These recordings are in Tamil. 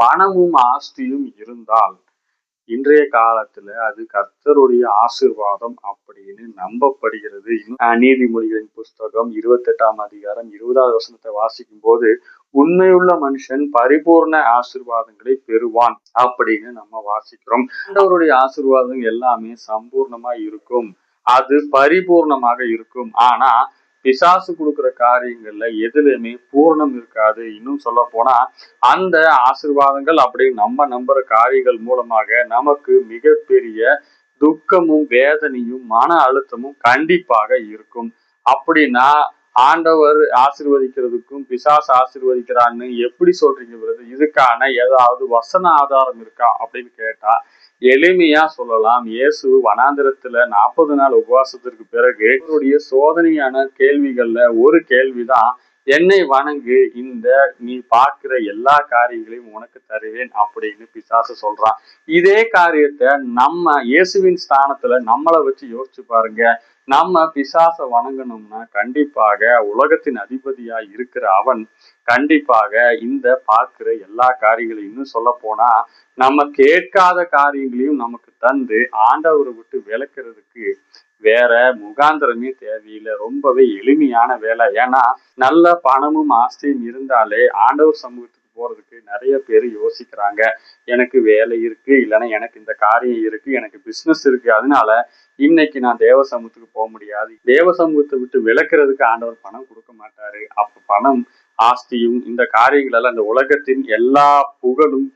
பணமும் ஆஸ்தியும் இருந்தால் இன்றைய காலத்துல அது கர்த்தருடைய ஆசீர்வாதம் அப்படின்னு நம்பப்படுகிறது. நீதிமொழிகளின் புஸ்தகம் 28ஆம் அதிகாரம் 20வது வசனத்தை வாசிக்கும் போது, உண்மையுள்ள மனுஷன் பரிபூர்ண ஆசீர்வாதங்களை பெறுவான் அப்படின்னு நம்ம வாசிக்கிறோம். ஆண்டவருடைய ஆசீர்வாதம் எல்லாமே சம்பூர்ணமா இருக்கும், அது பரிபூர்ணமாக இருக்கும். ஆனா பிசாசு கொடுக்குற காரியங்கள்ல எதுலையுமே பூர்ணம் இருக்காது. இன்னும் சொல்ல போனா அந்த ஆசீர்வாதங்கள் அப்படின்னு நம்ம நம்புற காரியங்கள் மூலமாக நமக்கு மிகப்பெரிய துக்கமும் வேதனையும் மன அழுத்தமும் கண்டிப்பாக இருக்கும். அப்படின்னா ஆண்டவர் ஆசீர்வதிக்கிறதுக்கும் பிசாசு ஆசீர்வதிக்கிறான்னு எப்படி சொல்றீங்க பிரதர்? இதுக்கான ஏதாவது வசன ஆதாரம் இருக்கா அப்படின்னு கேட்டா எளிமையா சொல்லலாம். இயேசு வனாந்திரத்துல 40 நாள் உபவாசத்திற்கு பிறகு அவருடைய சோதனையான கேள்விகள்ல ஒரு கேள்விதான், என்னை வணங்கு, இந்த நீ பார்க்கிற எல்லா காரியங்களையும் உனக்கு தருவேன் அப்படின்னு பிசாசு சொல்றான். இதே காரியத்தை நம்ம இயேசுவின் ஸ்தானத்துல நம்மளை வச்சு யோசிச்சு பாருங்க. நம்ம பிசாச வணங்கணும்னா கண்டிப்பாக உலகத்தின் அதிபதியா இருக்கிற அவன் கண்டிப்பாக இந்த பார்க்கிற எல்லா காரியங்களையும், இன்னும் சொல்ல போனா நம்ம கேட்காத காரியங்களையும் நமக்கு தந்து ஆண்டவரை விட்டு விளக்குறதுக்கு வேற முகாந்திரமே தேவையில்லை. ரொம்பவே எளிமையான வேலை. ஏன்னா நல்ல பணமும் ஆஸ்தியும் இருந்தாலே ஆண்டவர் சமூகத்துக்கு போறதுக்கு நிறைய பேர் யோசிக்கிறாங்க. எனக்கு வேலை இருக்கு, இல்லைன்னா எனக்கு இந்த காரியம் இருக்கு, எனக்கு பிசினஸ் இருக்கு, அதனால இன்னைக்கு நான் தேவ சமூகத்துக்கு போக முடியாது. தேவ சமூகத்தை விட்டு விளக்குறதுக்கு ஆண்டவர் பணம் கொடுக்க மாட்டாரு. அப்ப பணம் ஆஸ்தியும் இந்த காரியங்கள் எல்லாம், இந்த உலகத்தின் எல்லா புகழும்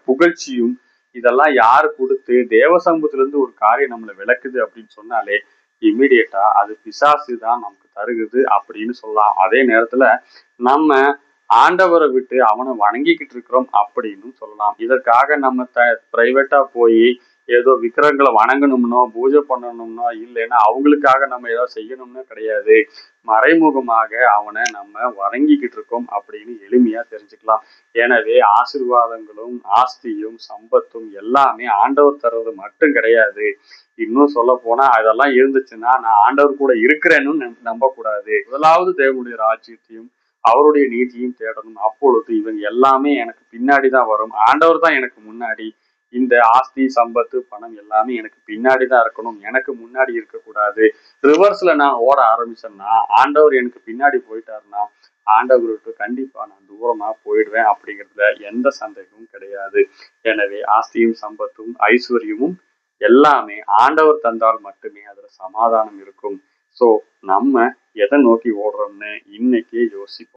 புகழ்ச்சியும் இதெல்லாம் யாரு கொடுத்து தேவ சமூகத்துல இருந்து ஒரு காரியம் நம்மளை விளக்குது அப்படின்னு சொன்னாலே இம்மிடியட்டா அது பிசாசு தான் நமக்கு தருகுது அப்படின்னு சொல்லலாம். அதே நேரத்துல நம்ம ஆண்டவரை விட்டு அவனை வணங்கிக்கிட்டு இருக்கிறோம் அப்படின்னு சொல்லலாம். இதற்காக நம்ம பிரைவேட்டா போய் ஏதோ விக்கிரகங்களை வணங்கணும்னோ பூஜை பண்ணணும்னோ இல்லைன்னா அவங்களுக்காக நம்ம ஏதாவது செய்யணும்னு கிடையாது. மறைமுகமாக அவனை நம்ம வணங்கிக்கிட்டு இருக்கோம் அப்படின்னு எளிமையா தெரிஞ்சுக்கலாம். எனவே ஆசீர்வாதங்களும் ஆஸ்தியும் சம்பத்தும் எல்லாமே ஆண்டவர் தர்றது மட்டும் கிடையாது. இன்னும் சொல்ல போனா அதெல்லாம் இருந்துச்சுன்னா நான் ஆண்டவர் கூட இருக்கிறேன்னு நம்பக்கூடாது. முதலாவது தேவனுடைய ராஜ்யத்தையும் அவருடைய நீதியும் தேடணும். அப்பொழுது இவங்க எல்லாமே எனக்கு பின்னாடிதான் வரும். ஆண்டவர் தான் எனக்கு முன்னாடி. இந்த ஆஸ்தி சம்பத்து பணம் எல்லாமே எனக்கு பின்னாடி தான் இருக்கணும், எனக்கு முன்னாடி இருக்கக்கூடாது. ரிவர்ஸ்ல நான் ஓட ஆரம்பிச்சேன்னா ஆண்டவர் எனக்கு பின்னாடி போயிட்டாருன்னா ஆண்டவருக்கு கண்டிப்பா நான் தூரமா போயிடுவேன் அப்படிங்கிறதுல எந்த சந்தேகமும் கிடையாது. எனவே ஆஸ்தியும் சம்பத்தும் ஐஸ்வர்யமும் எல்லாமே ஆண்டவர் தந்தால் மட்டுமே அதுல சமாதானம் இருக்கும். ஸோ நம்ம எதை நோக்கி ஓடுறோம்னு இன்னைக்கே யோசிப்போம்.